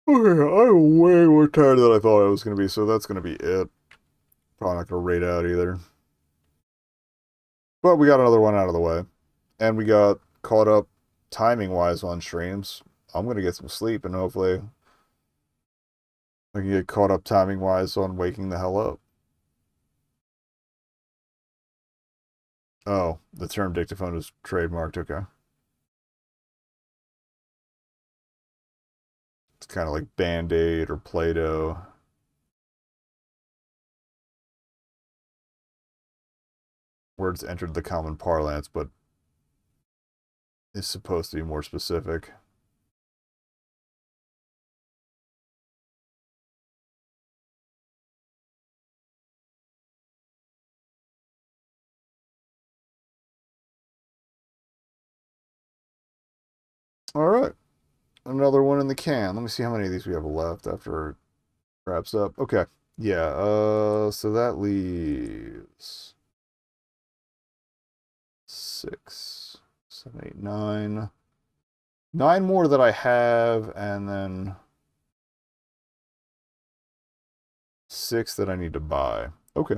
Okay, I'm way more tired than I thought I was going to be, so that's going to be it. Probably not going to raid out either. But we got another one out of the way. And we got caught up timing-wise on streams. I'm going to get some sleep, and hopefully I can get caught up timing-wise on waking the hell up. Oh, the term dictaphone is trademarked. Okay. It's kind of like Band-Aid or Play-Doh. Words entered the common parlance, but is supposed to be more specific. All right. Another one in the can. Let me see how many of these we have left after it wraps up. Okay. Yeah, so that leaves 6, 7, 8, 9. 9 more that I have, and then 6 that I need to buy. Okay.